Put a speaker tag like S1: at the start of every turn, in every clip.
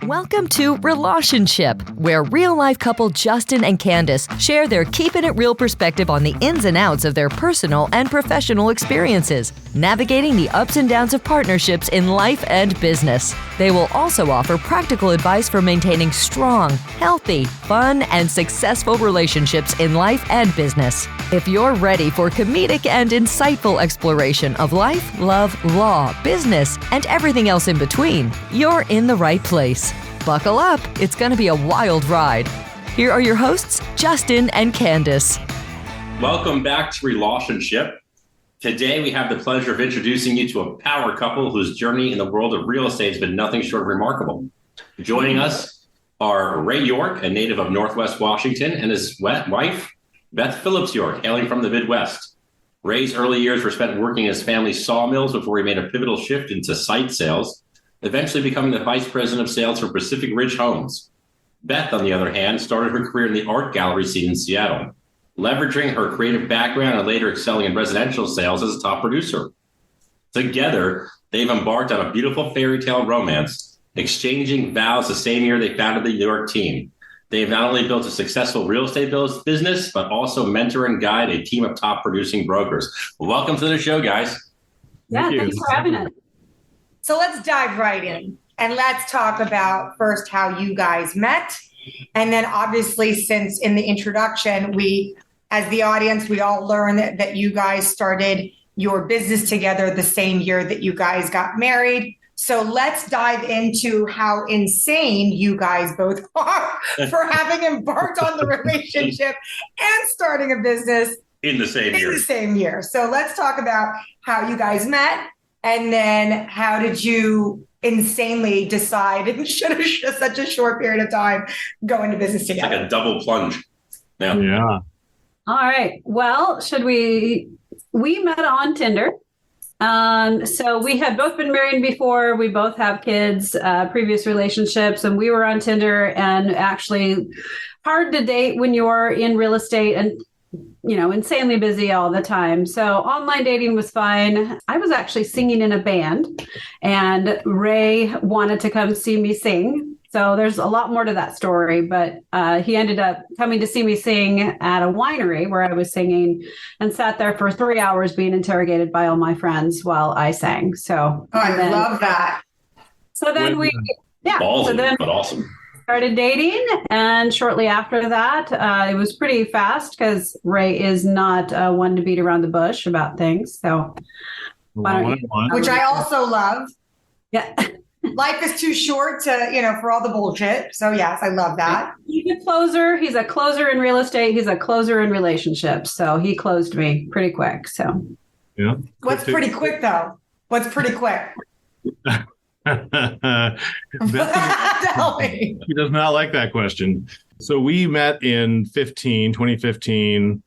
S1: Welcome to Relationship, where real-life couple Justin and Candise share their keeping it real perspective on the ins and outs of their personal and professional experiences, navigating the ups and downs of partnerships in life and business. They will also offer practical advice for maintaining strong, healthy, fun, and successful relationships in life and business. If you're ready for comedic and insightful exploration of life, love, law, business, and everything else in between, you're in the right place. Buckle up, it's going to be a wild ride. Here are your hosts, Justin and Candise.
S2: Welcome back to Relationship. Today we have the pleasure of introducing you to a power couple whose journey in the world of real estate has been nothing short of remarkable. Joining us are Ray York, a native of Northwest Washington, and his wife, Beth Phillips-York, hailing from the Midwest. Ray's early years were spent working in his family's sawmills before he made a pivotal shift into site sales, eventually becoming the vice president of sales for Pacific Ridge Homes. Beth, on the other hand, started her career in the art gallery scene in Seattle, leveraging her creative background and later excelling in residential sales as a top producer. Together, they've embarked on a beautiful fairy tale romance, exchanging vows the same year they founded the New York team. They've not only built a successful real estate business, but also mentor and guide a team of top producing brokers. Welcome to the show, guys.
S3: Yeah, thanks for having us.
S4: So let's dive right in and let's talk about first how you guys met. And then obviously, since in the introduction, we, as the audience, we all learned that you guys started your business together the same year that you guys got married. So let's dive into how insane you guys both are for having embarked on the relationship and starting a business
S2: in the same year.
S4: So let's talk about how you guys met. And then how did you insanely decide in such a short period of time go into business together?
S2: It's like a double plunge.
S3: Yeah. All right. Well, we met on Tinder. So we had both been married before. We both have kids, previous relationships, and we were on Tinder, and actually hard to date when you're in real estate and insanely busy all the time. So online dating was fine. I was actually singing in a band, and Ray wanted to come see me sing. So there's a lot more to that story, but he ended up coming to see me sing at a winery where I was singing, and sat there for 3 hours being interrogated by all my friends while I sang. So
S4: I love that.
S3: So then
S2: but awesome.
S3: Started dating, and shortly after that, it was pretty fast because Ray is not one to beat around the bush about things. So,
S4: which I also love.
S3: Yeah,
S4: life is too short to for all the bullshit. So yes, I love that.
S3: He's a closer. He's a closer in real estate. He's a closer in relationships. So he closed me pretty quick. So
S5: yeah.
S4: What's pretty quick though? What's pretty quick?
S5: Beth, he does not like that question. So we met in 2015,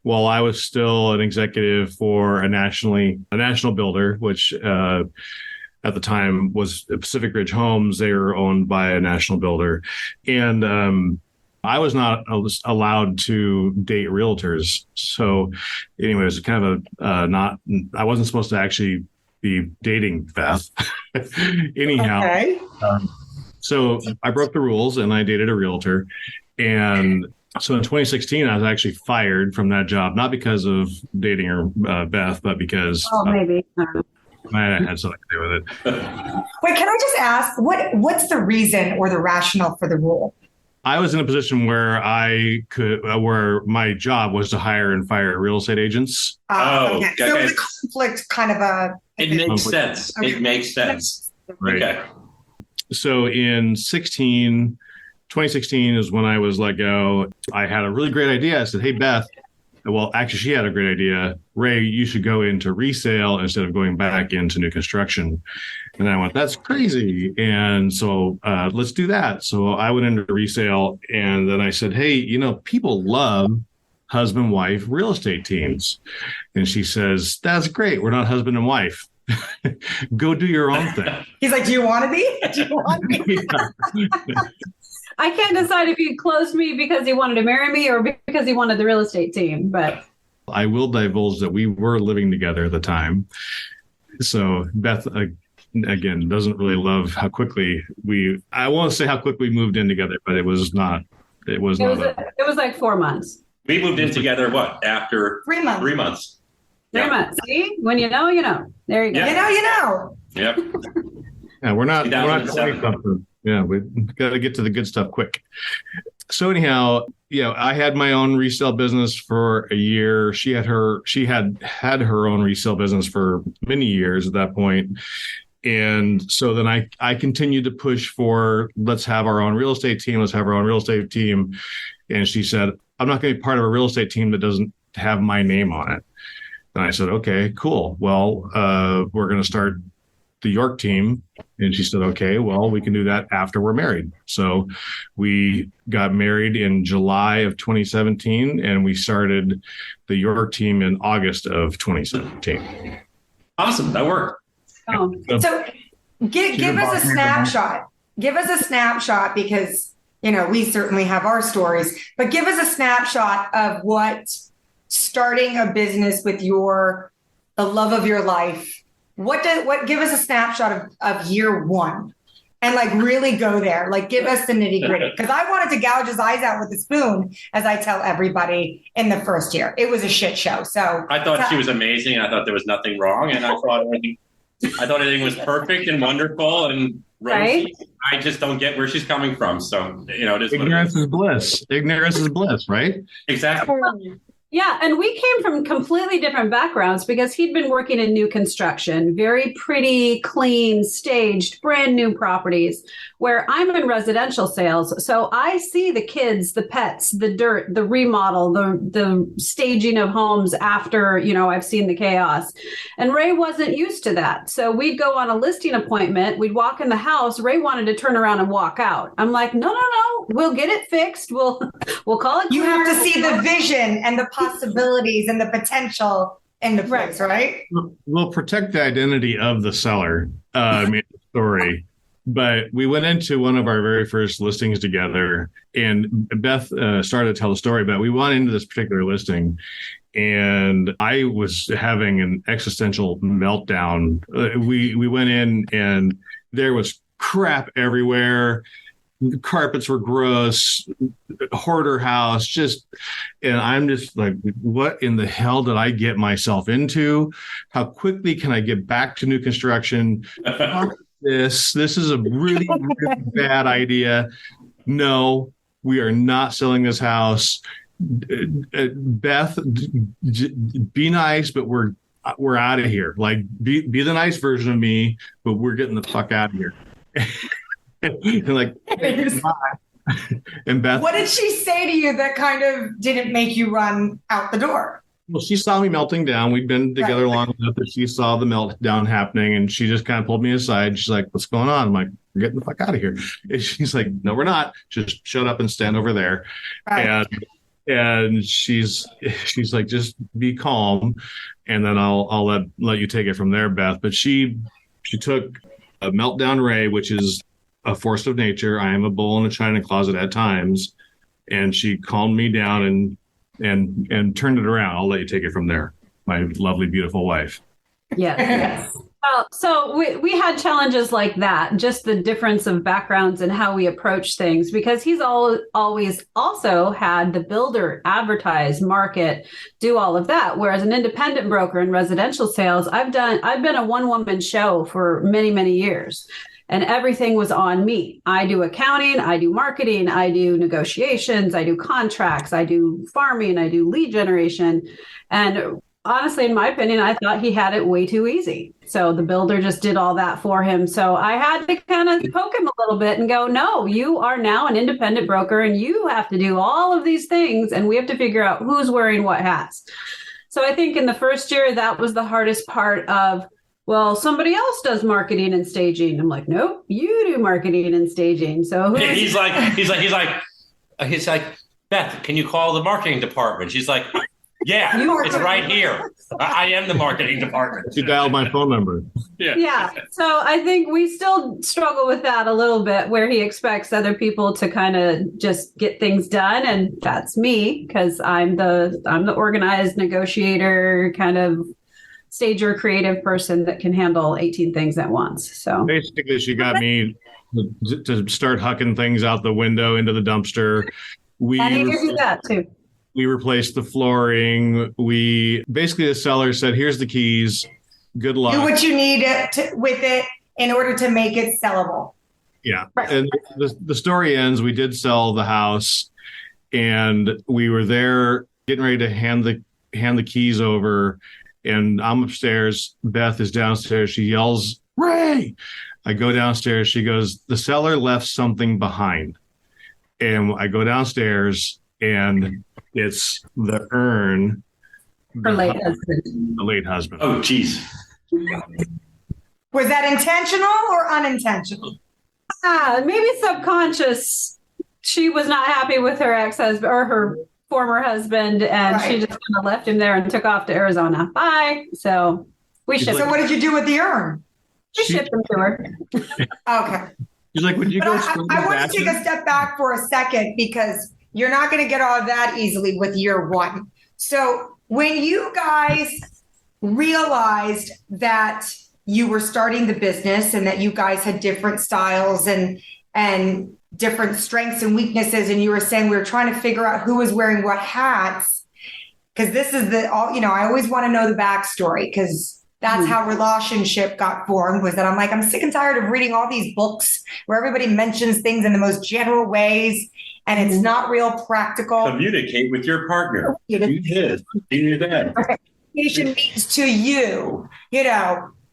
S5: while I was still an executive for a national builder, which at the time was Pacific Ridge Homes. They were owned by a national builder, and I was not allowed to date realtors. So anyway, it was kind of I wasn't supposed to actually be dating Beth. Anyhow,
S4: okay.
S5: So I broke the rules and I dated a realtor. And so in 2016, I was actually fired from that job, not because of dating her, Beth, but because
S3: maybe
S5: I had something to do with it.
S4: Wait, can I just ask what's the reason or the rationale for the rule?
S5: I was in a position where where my job was to hire and fire real estate agents.
S4: Okay. So it was a conflict, kind of a.
S2: It makes sense. Okay. It makes sense.
S5: Right. Okay. So in 2016 is when I was let go. I had a really great idea. I said, "Hey, Beth." Well, actually, she had a great idea. Ray, you should go into resale instead of going back into new construction. And I went, that's crazy. And so let's do that. So I went into resale, and then I said, hey, people love husband-wife real estate teams. And she says, that's great. We're not husband and wife. Go do your own thing.
S4: He's like, do you want to be? Do you want to be?
S3: I can't decide if he closed me because he wanted to marry me or because he wanted the real estate team, but
S5: I will divulge that we were living together at the time. So Beth again, doesn't really love how quickly I won't say how quickly we moved in together, but it was it was
S3: like 4 months.
S2: We moved in together, after
S4: 3 months?
S2: 3 months.
S3: 3 months. See, when you know, you know. There you go.
S2: Yeah.
S4: You know.
S2: Yep.
S5: Yeah, we're not
S2: 2007.
S5: 20-something. Yeah, we got to get to the good stuff quick. So anyhow, I had my own resale business for a year. She had her own resale business for many years at that point. And so then I continued to push for, let's have our own real estate team. Let's have our own real estate team. And she said, I'm not going to be part of a real estate team that doesn't have my name on it. And I said, okay, cool. Well, we're going to start the York team. And she said, okay, well, we can do that after we're married. So we got married in July of 2017, and we started the York team in August of 2017.
S2: Awesome. That worked.
S3: Oh.
S4: So give us a snapshot. Give us a snapshot because, we certainly have our stories, but give us a snapshot of what starting a business with the love of your life. Give us a snapshot of year one and really go there. Give us the nitty gritty. Because I wanted to gouge his eyes out with a spoon, as I tell everybody in the first year. It was a shit show. So
S2: I thought she was amazing. I thought there was nothing wrong. And I thought everything was perfect and wonderful and rosy.
S3: Right?
S2: I just don't get where she's coming from. So, it is
S5: ignorance is bliss. Ignorance is bliss, right?
S2: Exactly.
S3: Yeah, and we came from completely different backgrounds because he'd been working in new construction, very pretty, clean, staged, brand new properties, where I'm in residential sales. So I see the kids, the pets, the dirt, the remodel, the staging of homes after, I've seen the chaos. And Ray wasn't used to that. So we'd go on a listing appointment. We'd walk in the house. Ray wanted to turn around and walk out. I'm like, no. We'll get it fixed. We'll call it.
S4: You have to see the vision and the possibilities and the potential in the place, right?
S5: We'll protect the identity of the seller, story. But we went into one of our very first listings together, and Beth started to tell the story, but we went into this particular listing, and I was having an existential meltdown. We went in, and there was crap everywhere. The carpets were gross, hoarder house, and I'm just like, what in the hell did I get myself into? How quickly can I get back to new construction? This is a really, really bad idea. No, we are not selling this house. Beth, be nice, but we're out of here. Be the nice version of me, but we're getting the fuck out of here. And and Beth,
S4: what did she say to you that kind of didn't make you run out the door?
S5: Well, she saw me melting down. We'd been together long enough that she saw the meltdown happening, and she just kind of pulled me aside. She's like, "What's going on?" I'm like, "We're getting the fuck out of here." And she's like, "No, we're not. Just shut up and stand over there." Right. And she's like, "Just be calm, and then I'll let you take it from there, Beth." But she took a meltdown Ray, which is a force of nature. I am a bull in a china closet at times. And she calmed me down and turned it around. I'll let you take it from there. My lovely, beautiful wife.
S3: Yes. So we had challenges like that, just the difference of backgrounds and how we approach things, because he's always also had the builder advertise, market, do all of that. Whereas an independent broker in residential sales, I've been a one-woman show for many, many years. And everything was on me. I do accounting, I do marketing, I do negotiations, I do contracts, I do farming, I do lead generation. And honestly, in my opinion, I thought he had it way too easy. So the builder just did all that for him. So I had to kind of poke him a little bit and go, no, you are now an independent broker and you have to do all of these things. And we have to figure out who's wearing what hats. So I think in the first year, that was the hardest part of, well, somebody else does marketing and staging. I'm like, nope, you do marketing and staging. So
S2: he's like, Beth, can you call the marketing department? She's like, yeah, it's right here. I am the marketing department.
S5: She dialed my phone number.
S3: Yeah. So I think we still struggle with that a little bit, where he expects other people to kind of just get things done. And that's me, because I'm the organized negotiator, kind of stager creative person that can handle 18 things at once. So
S5: basically, she got me to start hucking things out the window into the dumpster.
S3: And you do that too.
S5: We replaced the flooring. The seller said, "Here's the keys. Good luck.
S4: Do what you need with it in order to make it sellable."
S5: Yeah.
S3: Right.
S5: And the story ends. We did sell the house, and we were there getting ready to hand the keys over. And I'm upstairs. Beth is downstairs. She yells, "Ray!" I go downstairs. She goes, "The seller left something behind." And I go downstairs, and it's the urn.
S3: Her late husband.
S5: The late husband.
S2: Oh, geez.
S4: Was that intentional or unintentional?
S3: Maybe subconscious. She was not happy with her ex-husband or her former husband, and she just kind of left him there and took off to Arizona. Bye. So we shipped.
S4: So what did you do with the urn?
S3: We shipped them to her.
S4: Okay.
S5: He's like, "Would you go?"
S4: I want to take a step back for a second because you're not going to get all of that easily with year one. So when you guys realized that you were starting the business and that you guys had different styles and different strengths and weaknesses, and you were saying we were trying to figure out who was wearing what hats, because this is I always want to know the backstory, because that's how relationship got formed, was that I'm sick and tired of reading all these books where everybody mentions things in the most general ways and it's not real practical.
S2: Communicate with your partner. You did. You knew that.
S4: Communication means to you,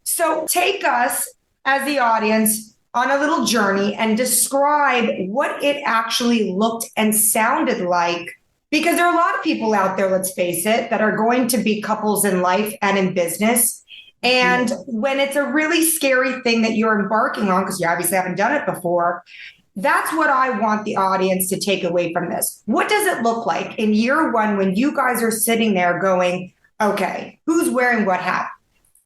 S4: So take us as the audience on a little journey and describe what it actually looked and sounded like. Because there are a lot of people out there, let's face it, that are going to be couples in life and in business. And when it's a really scary thing that you're embarking on, because you obviously haven't done it before, that's what I want the audience to take away from this. What does it look like in year one when you guys are sitting there going, okay, who's wearing what hat?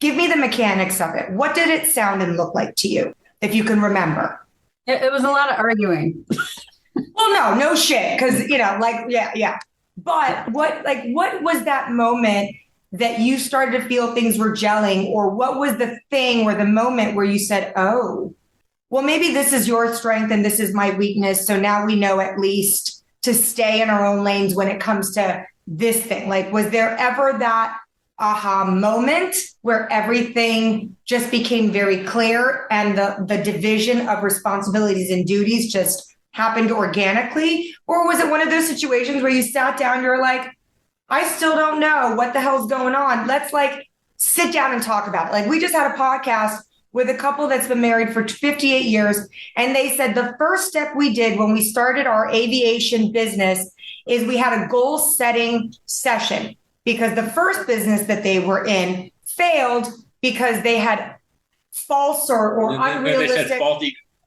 S4: Give me the mechanics of it. What did it sound and look like to you, if you can remember?
S3: It was a lot of arguing.
S4: Well, no shit. Because, yeah. But what was that moment that you started to feel things were gelling? Or what was the thing or the moment where you said, oh, well, maybe this is your strength and this is my weakness. So now we know at least to stay in our own lanes when it comes to this thing. Was there ever that aha moment where everything just became very clear and the division of responsibilities and duties just happened organically? Or was it one of those situations where you sat down, you're like, I still don't know what the hell's going on. Let's sit down and talk about it. We just had a podcast with a couple that's been married for 58 years. And they said the first step we did when we started our aviation business is we had a goal setting session, because the first business that they were in failed because they had false or unrealistic,
S2: they said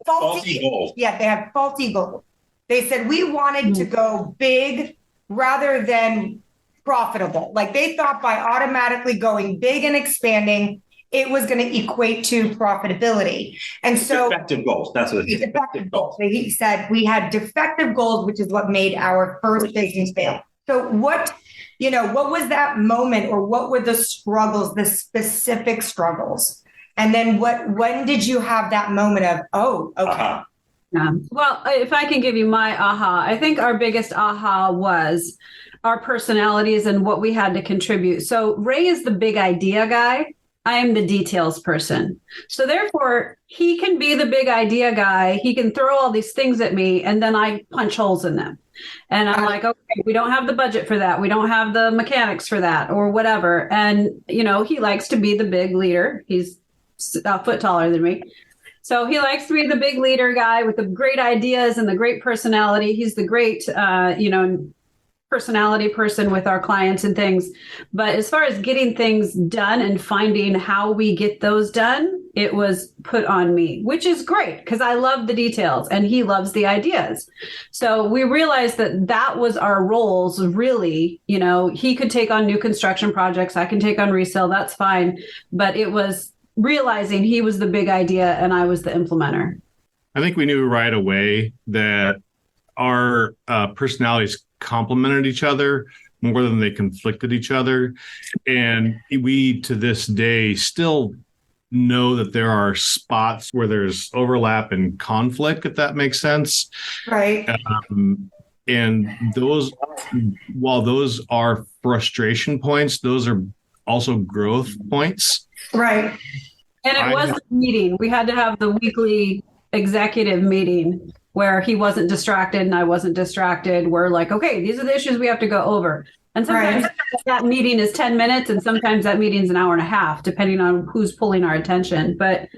S2: faulty goals.
S4: Yeah, they had faulty goals. They said we wanted to go big rather than profitable. They thought by automatically going big and expanding, it was going to equate to profitability. And so
S2: defective goals. That's what it's
S4: defective goals. He said we had defective goals, which is what made our first business fail. So what was that moment, or what were the struggles, the specific struggles? And then when did you have that moment of, oh, okay.
S2: Uh-huh.
S3: Well, if I can give you my aha, I think our biggest aha was our personalities and what we had to contribute. So Ray is the big idea guy. I am the details person. So therefore, he can be the big idea guy. He can throw all these things at me, and then I punch holes in them. And I'm like, okay, we don't have the budget for that. We don't have the mechanics for that, or whatever. And, he likes to be the big leader. He's a foot taller than me. So he likes to be the big leader guy with the great ideas and the great personality. He's the great, personality person with our clients and things. But as far as getting things done and finding how we get those done, it was put on me, which is great because I love the details and he loves the ideas. So we realized that was our roles, really. He could take on new construction projects. I can take on resale. That's fine. But it was realizing he was the big idea and I was the implementer.
S5: I think we knew right away that our personalities complemented each other, more than they conflicted each other. And we, to this day, still know that there are spots where there's overlap and conflict, if that makes sense.
S4: Right.
S5: And those, while those are frustration points, those are also growth points.
S4: Right.
S3: And it was a meeting. We had to have the weekly executive meeting where he wasn't distracted and I wasn't distracted. We're like, okay, these are the issues we have to go over. And sometimes that meeting is 10 minutes and sometimes that meeting's an hour and a half, depending on who's pulling our attention. But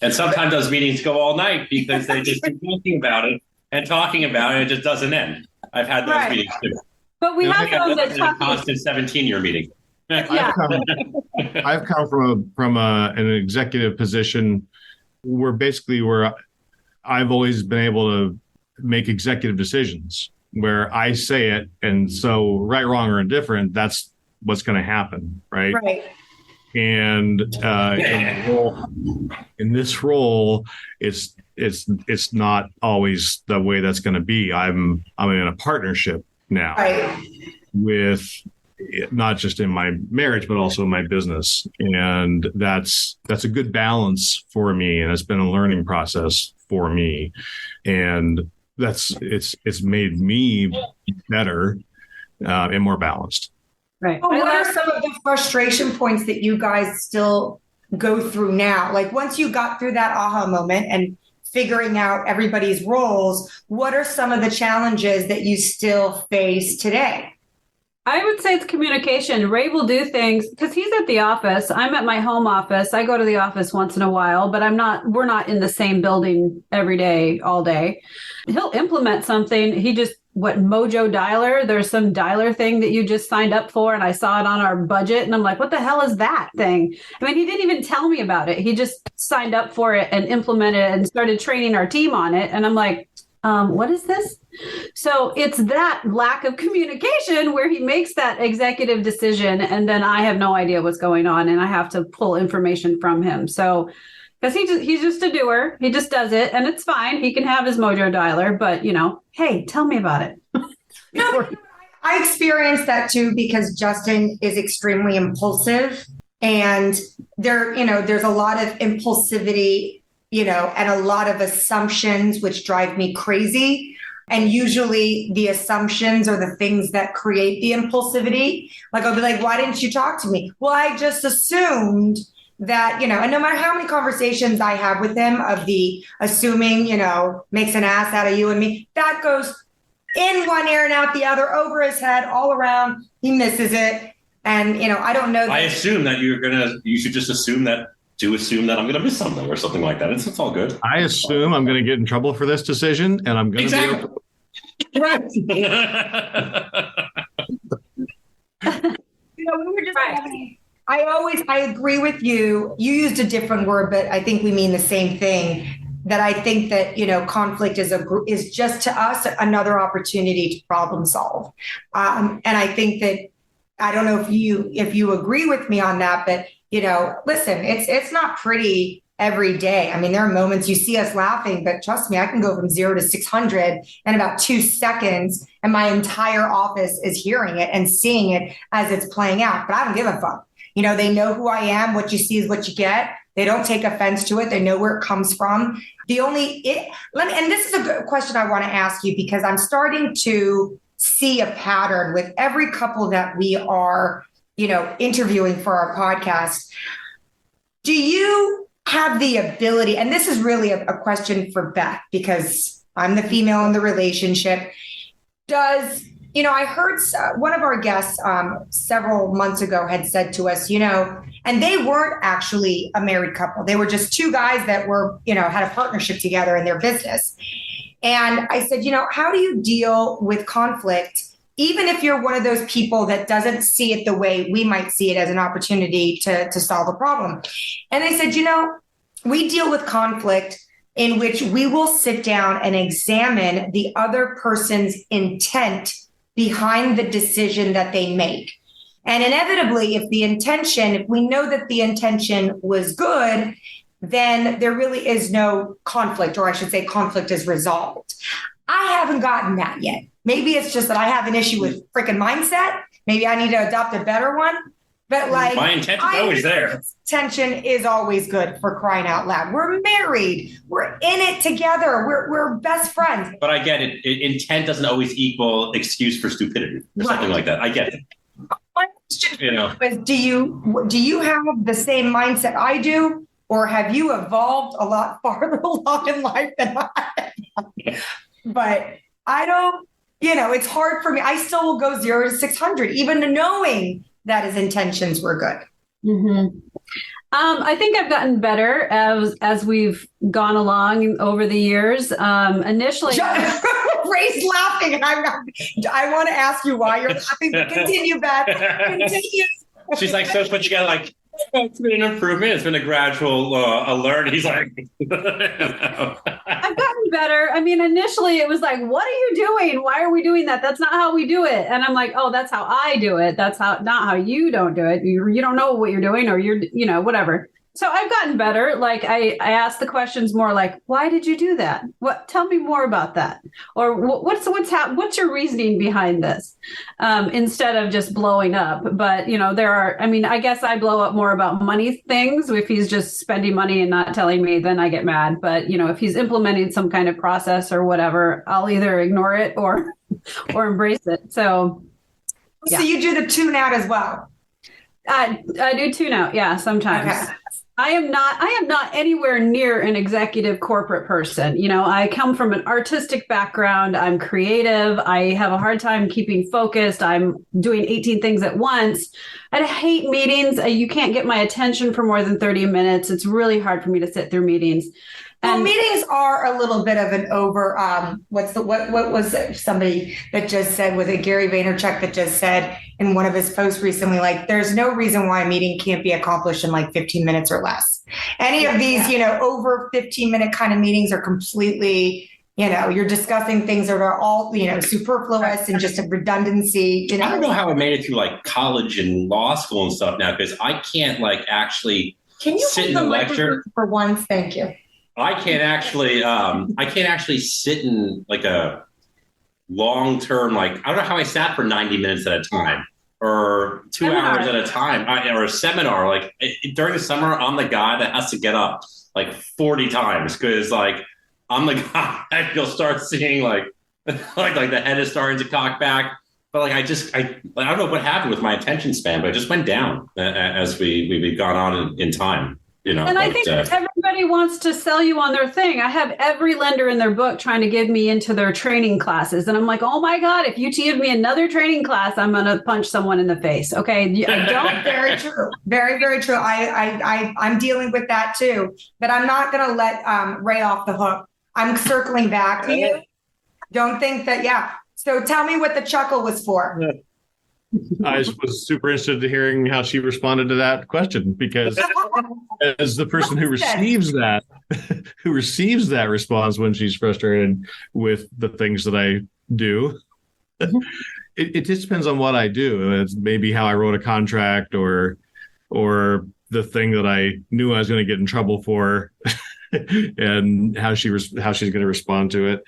S2: and sometimes those meetings go all night because they just keep talking about it and talking about it. It just doesn't end. I've had those meetings too.
S3: But we have those that
S2: a constant 17-year meeting.
S5: I've come from an executive position where I've always been able to make executive decisions where I say it, and so right, wrong, or indifferent, that's what's going to happen, right?
S4: Right.
S5: And in this role, it's not always the way that's going to be. I'm in a partnership now with not just in my marriage, but also in my business. And that's a good balance for me. And it's been a learning process for me. And it's made me better and more balanced.
S3: Right.
S4: Well, what are some of the frustration points that you guys still go through now? Like once you got through that aha moment and figuring out everybody's roles, what are some of the challenges that you still face today?
S3: I would say it's communication. Ray will do things because he's at the office. I'm at my home office. I go to the office once in a while, but we're not in the same building every day, all day. He'll implement something. Mojo Dialer, there's some dialer thing that you just signed up for. And I saw it on our budget and I'm like, what the hell is that thing? I mean, he didn't even tell me about it. He just signed up for it and implemented it and started training our team on it. And I'm like, what is this? So it's that lack of communication where he makes that executive decision and then I have no idea what's going on and I have to pull information from him. So because he's just a doer, he just does it and it's fine. He can have his Mojo Dialer, but hey, tell me about it.
S4: No, I experienced that too because Justin is extremely impulsive and there's a lot of impulsivity, and a lot of assumptions which drive me crazy. And usually the assumptions are the things that create the impulsivity. Like I'll be like, why didn't you talk to me? Well, I just assumed that, and no matter how many conversations I have with him of the assuming, makes an ass out of you and me, that goes in one ear and out the other, over his head, all around. He misses it. And, I don't know.
S2: I assume that you should just assume that I'm going to miss something or something like that. It's all good.
S5: I assume I'm going to get in trouble for this decision and I'm going to be
S4: right. We were just having, I agree with you. You used a different word, but I think we mean the same thing. That I think that, conflict is just to us another opportunity to problem solve. And I think that, I don't know if you agree with me on that, but listen, it's not pretty every day. I mean, there are moments you see us laughing, but trust me, I can go from 0 to 600 in about 2 seconds and my entire office is hearing it and seeing it as it's playing out, but I don't give a fuck. They know who I am. What you see is what you get. They don't take offense to it. They know where it comes from. And this is a good question I want to ask you because I'm starting to see a pattern with every couple that we are interviewing for our podcast. Do you have the ability, and this is really a question for Beth, because I'm the female in the relationship. I heard one of our guests several months ago had said to us, and they weren't actually a married couple. They were just two guys that were, had a partnership together in their business. And I said, how do you deal with conflict? Even if you're one of those people that doesn't see it the way we might see it as an opportunity to solve a problem. And they said, we deal with conflict in which we will sit down and examine the other person's intent behind the decision that they make. And inevitably, if we know that the intention was good, then there really is no conflict, or I should say conflict is resolved. I haven't gotten that yet. Maybe it's just that I have an issue with freaking mindset. Maybe I need to adopt a better one. But like,
S2: my intention's always there.
S4: Tension is always good, for crying out loud. We're married. We're in it together. We're best friends.
S2: But I get it. Intent doesn't always equal excuse for stupidity or something like that. I get it.
S4: My question is, do you have the same mindset I do, or have you evolved a lot farther along in life than I have? But I don't. It's hard for me. I still will go 0 to 600, even knowing that his intentions were good.
S3: Mm-hmm. I think I've gotten better as we've gone along over the years. Initially,
S4: Ray's laughing, and I want to ask you why you're laughing. But continue, Beth. Continue.
S2: She's like, so but you got like, it's been an improvement. It's been a gradual alert. He's like,
S3: I've gotten better. I mean, initially it was like, what are you doing? Why are we doing that? That's not how we do it. And I'm like, oh, that's how I do it. That's not how you don't do it. You don't know what you're doing, or you're, whatever. So I've gotten better. Like I ask the questions more like, why did you do that? Tell me more about that. Or what's your reasoning behind this? Instead of just blowing up. But, I guess I blow up more about money things. If he's just spending money and not telling me, then I get mad. But, if he's implementing some kind of process or whatever, I'll either ignore it or embrace it. So
S4: you do the tune out as well.
S3: I do tune out. Yeah, sometimes. Okay. I am not anywhere near an executive corporate person. I come from an artistic background. I'm creative. I have a hard time keeping focused. I'm doing 18 things at once. I hate meetings. You can't get my attention for more than 30 minutes. It's really hard for me to sit through meetings.
S4: Well, meetings are a little bit of an over. What was it? Somebody that just said, was it Gary Vaynerchuk that just said in one of his posts recently, like, there's no reason why a meeting can't be accomplished in like 15 minutes or less. Any of these, over 15-minute kind of meetings are completely, you're discussing things that are all, superfluous and just a redundancy.
S2: I don't know how I made it through like college and law school and stuff now, because I can't like actually sit in a lecture
S4: for once. Thank you.
S2: I can't actually sit in like a long-term, like, I don't know how I sat for 90 minutes at a time or 2 hours at a time or a seminar. Like during the summer, I'm the guy that has to get up like 40 times because like I'm the guy that you'll start seeing like the head is starting to cock back. But like I don't know what happened with my attention span, but it just went down as we've gone on in time.
S3: And I think everybody wants to sell you on their thing. I have every lender in their book trying to get me into their training classes. And I'm like, oh my God, if you give me another training class, I'm going to punch someone in the face. Okay. I don't.
S4: Very true. Very, very true. I'm dealing with that too, but I'm not going to let Ray off the hook. I'm circling back to you. Don't think that. Yeah. So tell me what the chuckle was for.
S5: I was super interested in hearing how she responded to that question, because as the person who receives that response when she's frustrated with the things that I do, it just depends on what I do. It's maybe how I wrote a contract or the thing that I knew I was going to get in trouble for and how she's going to respond to it.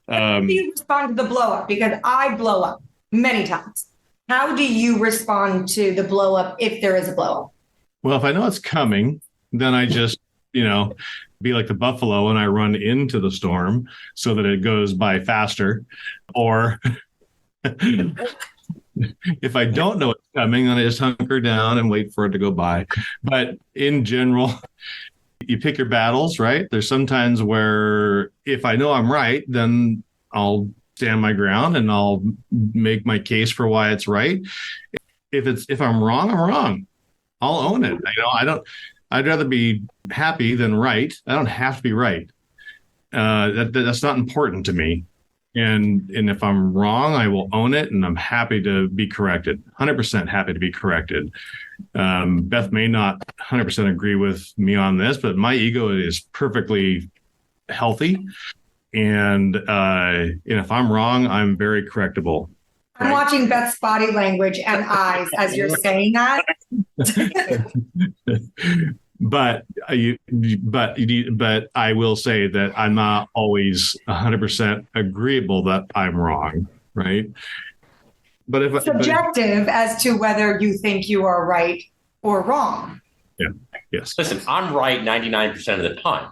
S4: How do you respond to the blow up? Because I blow up many times. How do you respond to the blow up if there is a blow up?
S5: Well, if I know it's coming, then I just, be like the buffalo and I run into the storm so that it goes by faster. Or if I don't know it's coming, then I just hunker down and wait for it to go by. But in general, you pick your battles, right? There's sometimes where if I know I'm right, then I'll stand my ground and I'll make my case for why it's right. If I'm wrong, I'm wrong. I'll own it. I'd rather be happy than right. I don't have to be right. That's not important to me. And if I'm wrong, I will own it, and I'm happy to be corrected. 100% happy to be corrected. Beth may not 100% agree with me on this, but my ego is perfectly healthy. And if I'm wrong, I'm very correctable.
S4: I'm watching Beth's body language and eyes as you're saying that.
S5: but I will say that I'm not always 100% agreeable that I'm wrong, right? But if
S4: subjective as to whether you think you are right or wrong.
S5: Yeah. Yes.
S2: Listen, I'm right 99% of the time.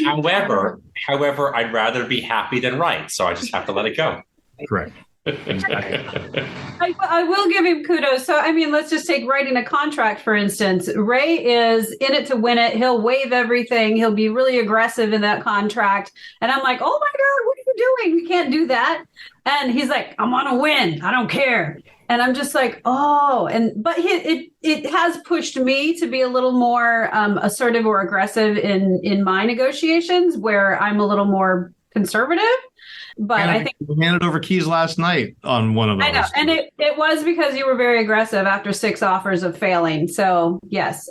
S2: However, I'd rather be happy than right, so I just have to let it go.
S5: Correct.
S3: I will give him kudos. So, I mean, let's just take writing a contract, for instance. Ray is in it to win it. He'll waive everything. He'll be really aggressive in that contract. And I'm like, oh my God, what are you doing? We can't do that. And he's like, I'm on a win. I don't care. And I'm just like, oh, but it has pushed me to be a little more assertive or aggressive in my negotiations, where I'm a little more conservative. But I think
S5: we handed over keys last night on one of those.
S3: I know, and it was because you were very aggressive after 6 offers of failing. So yes.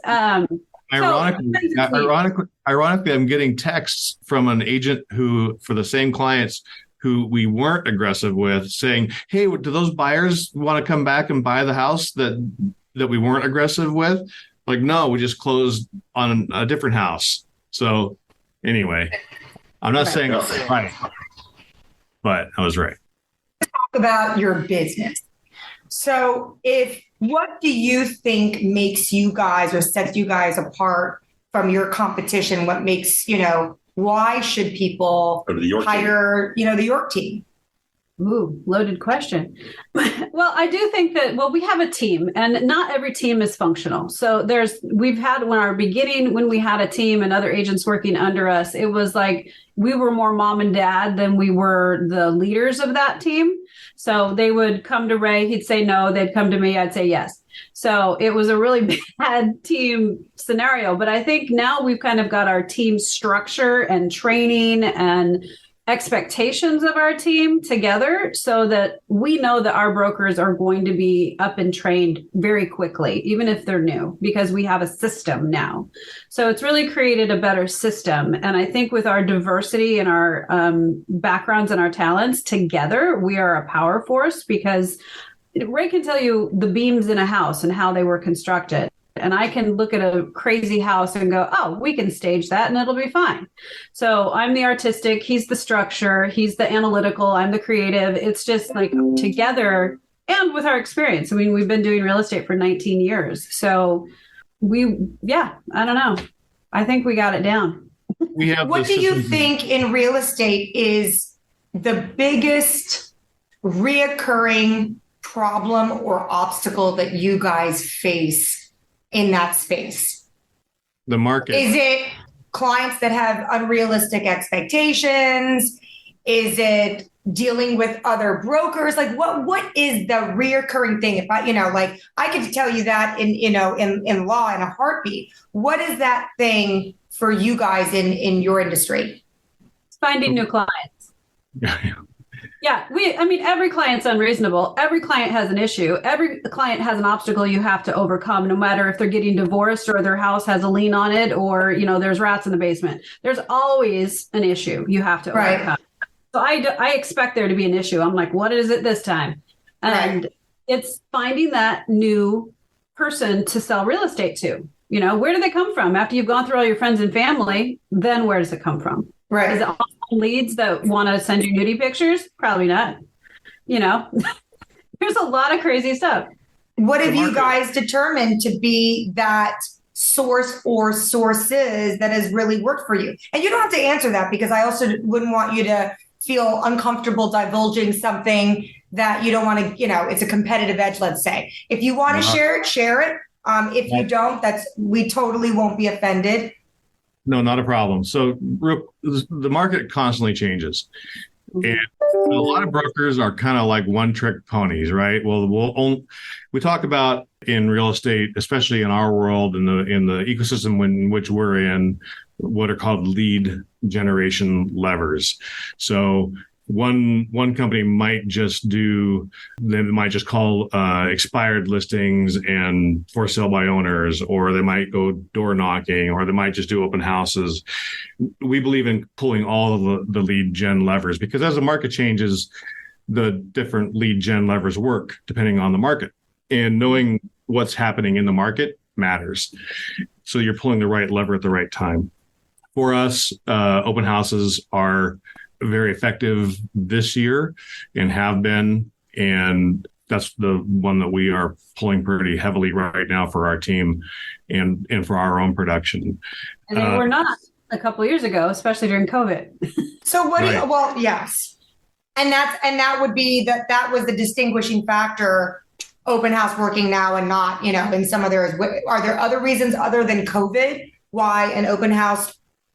S5: Ironically, I'm getting texts from an agent who, for the same clients who we weren't aggressive with, saying, "Hey, do those buyers want to come back and buy the house that we weren't aggressive with?" Like, no, we just closed on a different house. So anyway, I'm not saying I was right, but I was right.
S4: Talk about your business. So what do you think makes you guys or sets you guys apart from your competition? What makes, why should people hire, the York team?
S3: Ooh, loaded question. Well, I do think that, we have a team, and not every team is functional. So when we had a team and other agents working under us, it was like we were more mom and dad than we were the leaders of that team. So they would come to Ray, he'd say no, they'd come to me, I'd say yes. So it was a really bad team scenario. But I think now we've kind of got our team structure and training and expectations of our team together, so that we know that our brokers are going to be up and trained very quickly, even if they're new, because we have a system now. So it's really created a better system. And I think with our diversity and our backgrounds and our talents together, we are a power force, because Ray can tell you the beams in a house and how they were constructed. And I can look at a crazy house and go, oh, we can stage that and it'll be fine. So I'm the artistic, he's the structure, he's the analytical, I'm the creative. It's just like together, and with our experience. I mean, we've been doing real estate for 19 years. So I don't know. I think we got it down.
S4: What do you think in real estate is the biggest reoccurring problem or obstacle that you guys face in that space?
S5: The market.
S4: Is it clients that have unrealistic expectations? Is it dealing with other brokers? Like what is the reoccurring thing? If I could tell you that in law in a heartbeat. What is that thing for you guys in your industry?
S3: Finding new clients. Yeah, every client's unreasonable. Every client has an issue. Every client has an obstacle you have to overcome, no matter if they're getting divorced or their house has a lien on it, or, there's rats in the basement. There's always an issue you have to overcome. So I expect there to be an issue. I'm like, what is it this time? And it's finding that new person to sell real estate to. Where do they come from? After you've gone through all your friends and family, then where does it come from?
S4: Right.
S3: Is it all leads that want to send you nudie pictures? Probably not. There's a lot of crazy stuff.
S4: What have you guys determined to be that source or sources that has really worked for you? And you don't have to answer that, because I also wouldn't want you to feel uncomfortable divulging something that you don't want to, it's a competitive edge, let's say. If you want to share it. If you don't, we totally won't be offended.
S5: No, not a problem. So the market constantly changes. And a lot of brokers are kind of like one-trick ponies, right? Well, we talk about in real estate, especially in our world, in the ecosystem in which we're in, what are called lead generation levers. So one company might just call expired listings and for sale by owners, or they might go door knocking, or they might just do open houses. We believe in pulling all of the lead gen levers, because as the market changes, the different lead gen levers work depending on the market, and knowing what's happening in the market matters. So you're pulling the right lever at the right time. For us, open houses are very effective this year and have been. And that's the one that we are pulling pretty heavily right now for our team and for our own production.
S3: And they were not a couple of years ago, especially during COVID.
S4: So what do
S5: Right.
S4: you, well, yes. And that would be that was the distinguishing factor, open house working now and not, in some others. Are there other reasons other than COVID why an open house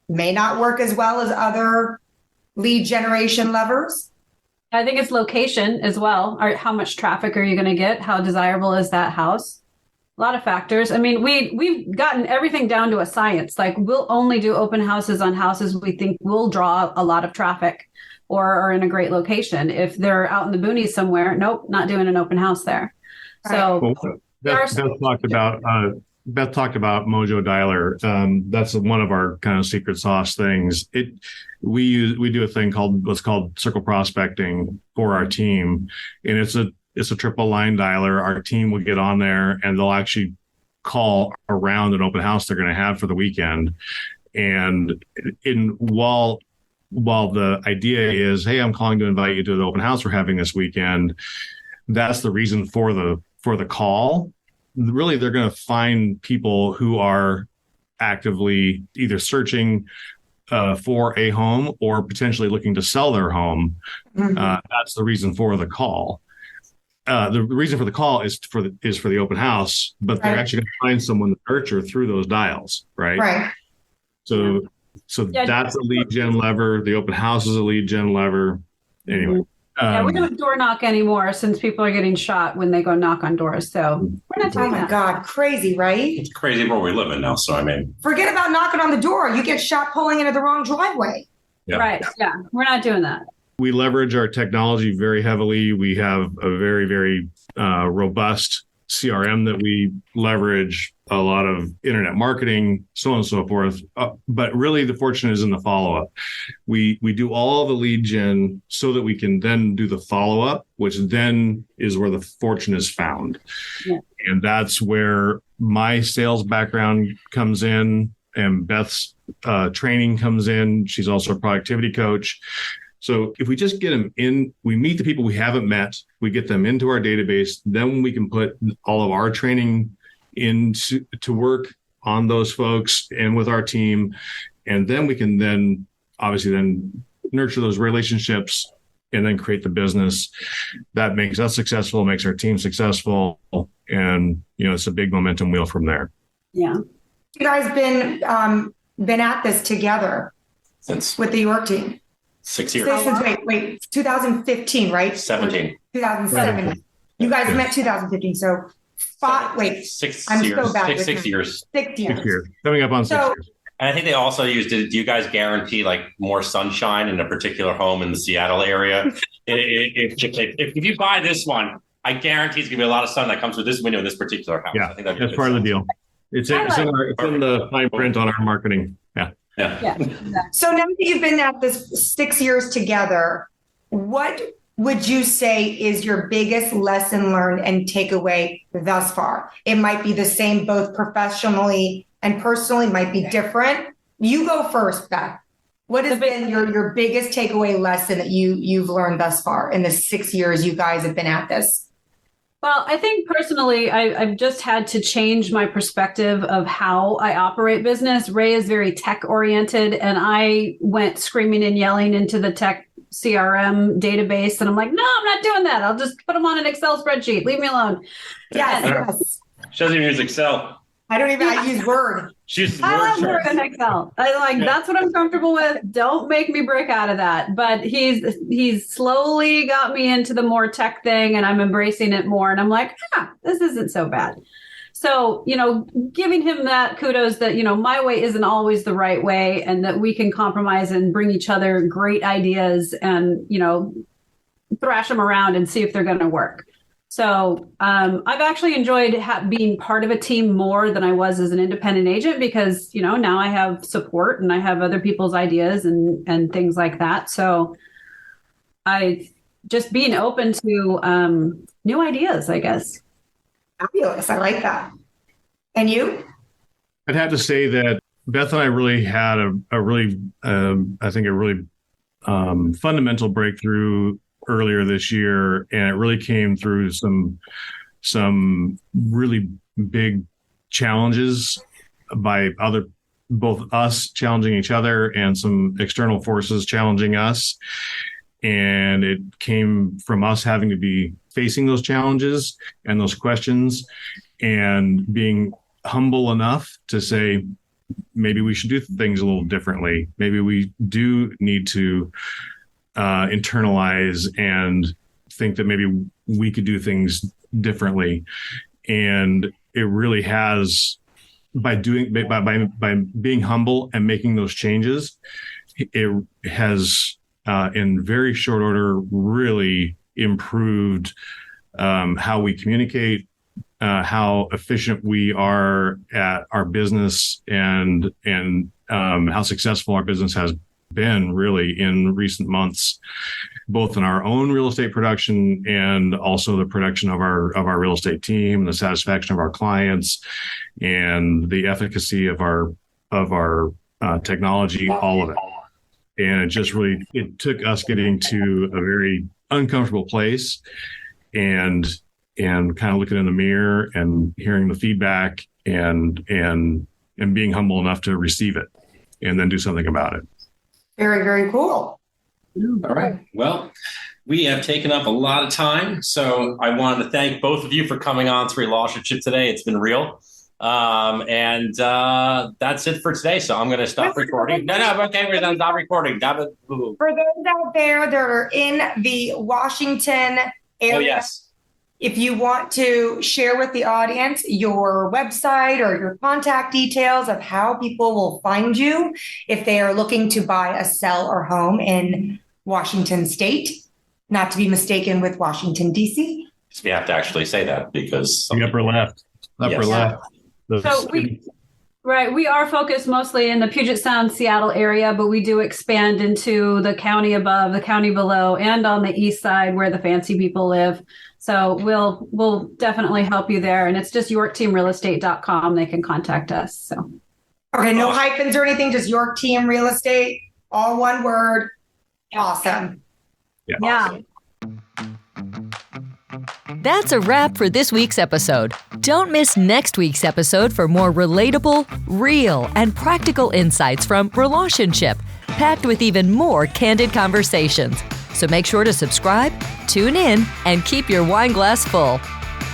S4: may not work as well as other lead generation levers?
S3: I think it's location as well. How much traffic are you going to get? How desirable is that house? A lot of factors. I mean, we've gotten everything down to a science. Like, we'll only do open houses on houses we think will draw a lot of traffic or are in a great location. If they're out in the boonies somewhere, nope, not doing an open house there. So
S5: Beth talked about Mojo Dialer. That's one of our kind of secret sauce things. We do a thing what's called circle prospecting for our team, and it's a triple line dialer. Our team will get on there and they'll actually call around an open house they're going to have for the weekend. And while the idea is, hey, I'm calling to invite you to the open house we're having this weekend, that's the reason for the call. Really, they're going to find people who are actively either searching for a home or potentially looking to sell their home. Mm-hmm. That's the reason for the call. The reason for the call is for the open house, but they're actually going to find someone to nurture through those dials, right?
S4: Right.
S5: So that's a lead gen lever. The open house is a lead gen lever. Anyway.
S3: We don't door knock anymore since people are getting shot when they go knock on doors. So we're not doing that.
S4: Oh my God, crazy, right?
S2: It's crazy where we live in now. So, I mean,
S4: forget about knocking on the door. You get shot pulling into the wrong driveway.
S2: Yeah.
S3: Right. Yeah. We're not doing that.
S5: We leverage our technology very heavily. We have a very, very robust CRM that we leverage, a lot of internet marketing, so on and so forth. But really, the fortune is in the follow-up. We do all the lead gen so that we can then do the follow-up, which then is where the fortune is found. Yeah. And that's where my sales background comes in and Beth's training comes in. She's also a productivity coach. So if we just get them in, we meet the people we haven't met, we get them into our database, then we can put all of our training into work on those folks and with our team. And then we can obviously nurture those relationships and then create the business that makes us successful, makes our team successful. And, it's a big momentum wheel from there.
S3: Yeah.
S4: You guys been at this together with the York team.
S2: 6 years.
S4: Wait, 2015, right?
S2: 17.
S4: 2007. You guys met 2015, so
S2: 6
S4: I'm
S2: years.
S4: so bad.
S2: 6 years.
S4: 6 years.
S5: 6 years. Coming up on 6 years.
S2: And I think they also do you guys guarantee like more sunshine in a particular home in the Seattle area? if you buy this one, I guarantee it's going to be a lot of sun that comes through this window in this particular house.
S5: Yeah,
S2: I think
S5: that's part of the deal. It's in the fine print on our marketing.
S2: Yeah.
S4: So now that you've been at this 6 years together, what would you say is your biggest lesson learned and takeaway thus far? It might be the same both professionally and personally, might be different. You go first, Beth. What has been your biggest takeaway lesson that you've learned thus far in the 6 years you guys have been at this?
S3: Well, I think personally, I've just had to change my perspective of how I operate business. Ray is very tech oriented, and I went screaming and yelling into the tech CRM database. And I'm like, no, I'm not doing that. I'll just put them on an Excel spreadsheet. Leave me alone.
S4: Yes.
S2: She doesn't even use Excel.
S4: I use Word.
S3: I love Word and Excel. That's what I'm comfortable with. Don't make me break out of that. But he's slowly got me into the more tech thing, and I'm embracing it more. And I'm like, this isn't so bad. So, giving him that kudos that, my way isn't always the right way, and that we can compromise and bring each other great ideas and, thrash them around and see if they're going to work. So I've actually enjoyed being part of a team more than I was as an independent agent because, now I have support and I have other people's ideas and things like that. So I just being open to new ideas, I guess.
S4: Fabulous. I like that. And you?
S5: I'd have to say that Beth and I really had a really fundamental breakthrough earlier this year, and it really came through some really big challenges by both us challenging each other and some external forces challenging us. And it came from us having to be facing those challenges and those questions and being humble enough to say, maybe we should do things a little differently. Maybe we do need to internalize and think that maybe we could do things differently. And it really has, by being humble and making those changes, it has in very short order really improved how we communicate, how efficient we are at our business, and how successful our business has been really in recent months, both in our own real estate production and also the production of our real estate team, the satisfaction of our clients, and the efficacy of our technology, all of it. And it took us getting to a very uncomfortable place and kind of looking in the mirror and hearing the feedback and being humble enough to receive it and then do something about it.
S4: Very, very cool.
S2: All right. Well, we have taken up a lot of time, so I wanted to thank both of you for coming on to Relationship today. It's been real. And that's it for today. So I'm going to stop recording. No, okay, we're done. Stop recording. For
S4: those out there that are in the Washington area,
S2: oh, yes.
S4: If you want to share with the audience your website or your contact details of how people will find you if they are looking to buy, sell, or home in Washington State, not to be mistaken with Washington, D.C.
S2: So we have to actually say that because
S5: the upper left.
S3: So we are focused mostly in the Puget Sound, Seattle area, but we do expand into the county above, the county below, and on the east side where the fancy people live. So we'll definitely help you there. And it's just YorkTeamRealEstate.com. They can contact us. So
S4: okay, no hyphens or anything, just York Team Real Estate, all one word. Awesome.
S5: Yeah.
S3: Awesome.
S1: That's a wrap for this week's episode. Don't miss next week's episode for more relatable, real, and practical insights from Relationship, packed with even more candid conversations. So make sure to subscribe, tune in, and keep your wine glass full.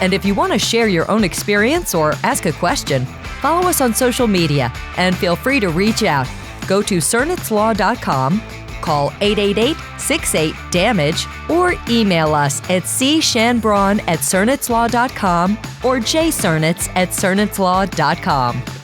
S1: And if you want to share your own experience or ask a question, follow us on social media and feel free to reach out. Go to CernitzLaw.com, call 888-68-DAMAGE, or email us at cshanbron@CernitzLaw.com or jcernitz@CernitzLaw.com.